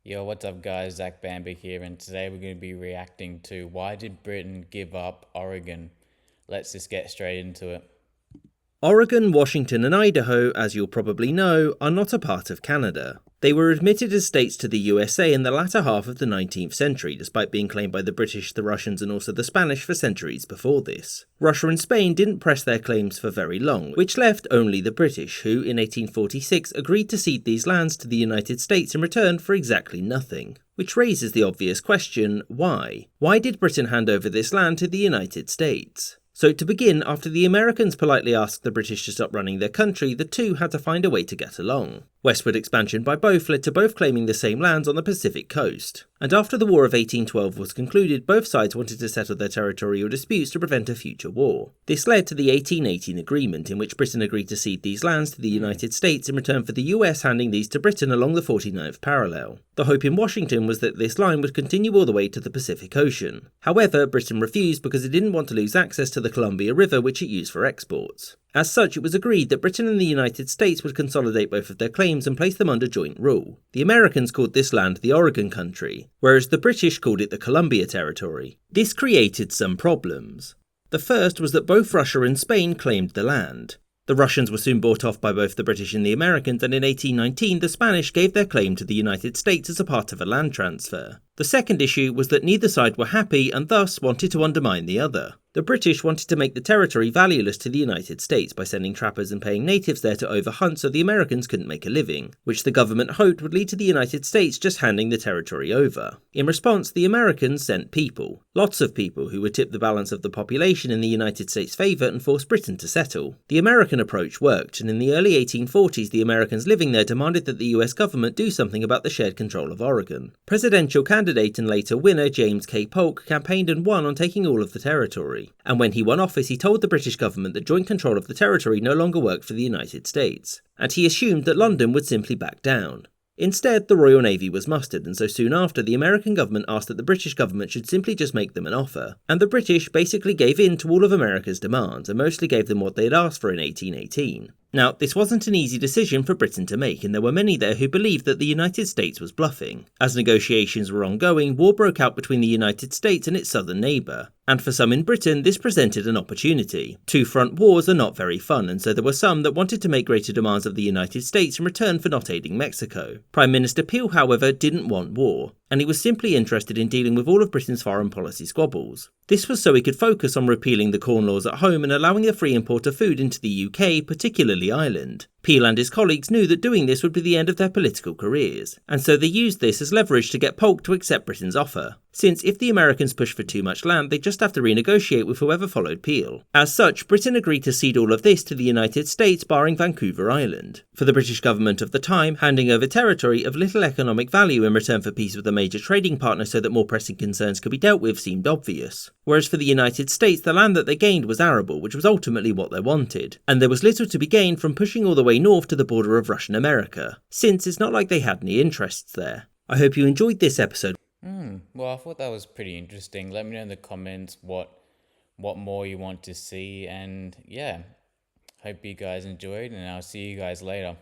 Yo, what's up guys, Bamber here, and today we're going to be reacting to why did Britain give up Oregon? Let's just get straight into it. Oregon, Washington and Idaho, as you'll probably know, are not a part of Canada. They were admitted as states to the USA in the latter half of the 19th century, despite being claimed by the British, the Russians and also the Spanish for centuries before this. Russia and Spain didn't press their claims for very long, which left only the British, who in 1846 agreed to cede these lands to the United States in return for exactly nothing. Which raises the obvious question, why? Why did Britain hand over this land to the United States? So to begin, after the Americans politely asked the British to stop running their country, the two had to find a way to get along. Westward expansion by both led to both claiming the same lands on the Pacific coast. And after the War of 1812 was concluded, both sides wanted to settle their territorial disputes to prevent a future war. This led to the 1818 agreement, in which Britain agreed to cede these lands to the United States in return for the US handing these to Britain along the 49th parallel. The hope in Washington was that this line would continue all the way to the Pacific Ocean. However, Britain refused because it didn't want to lose access to the Columbia River, which it used for exports. As such, it was agreed that Britain and the United States would consolidate both of their claims and place them under joint rule. The Americans called this land the Oregon Country, whereas the British called it the Columbia Territory. This created some problems. The first was that both Russia and Spain claimed the land. The Russians were soon bought off by both the British and the Americans, and in 1819 the Spanish gave their claim to the United States as a part of a land transfer. The second issue was that neither side were happy and thus wanted to undermine the other. The British wanted to make the territory valueless to the United States by sending trappers and paying natives there to overhunt so the Americans couldn't make a living, which the government hoped would lead to the United States just handing the territory over. In response, the Americans sent people. Lots of people who would tip the balance of the population in the United States' favour and force Britain to settle. The American approach worked, and in the early 1840s the Americans living there demanded that the US government do something about the shared control of Oregon. Presidential candidate and later winner James K. Polk campaigned and won on taking all of the territory. And when he won office, he told the British government that joint control of the territory no longer worked for the United States, and he assumed that London would simply back down. Instead, the Royal Navy was mustered, and so soon after, the American government asked that the British government should simply just make them an offer. And the British basically gave in to all of America's demands, and mostly gave them what they'd asked for in 1818. Now, this wasn't an easy decision for Britain to make, and there were many there who believed that the United States was bluffing. As negotiations were ongoing, war broke out between the United States and its southern neighbour. And for some in Britain, this presented an opportunity. Two-front wars are not very fun, and so there were some that wanted to make greater demands of the United States in return for not aiding Mexico. Prime Minister Peel, however, didn't want war, and he was simply interested in dealing with all of Britain's foreign policy squabbles. This was so he could focus on repealing the Corn Laws at home and allowing the free import of food into the UK, particularly Ireland. Peel and his colleagues knew that doing this would be the end of their political careers, and so they used this as leverage to get Polk to accept Britain's offer, since if the Americans pushed for too much land, they'd just have to renegotiate with whoever followed Peel. As such, Britain agreed to cede all of this to the United States, barring Vancouver Island. For the British government of the time, handing over territory of little economic value in return for peace with a major trading partner so that more pressing concerns could be dealt with seemed obvious. Whereas for the United States, the land that they gained was arable, which was ultimately what they wanted, and there was little to be gained from pushing all the way north to the border of Russian America, since it's not like they had any interests there. I hope you enjoyed this episode. Well, I thought that was pretty interesting. Let me know in the comments what more you want to see, and yeah, hope you guys enjoyed, and I'll see you guys later.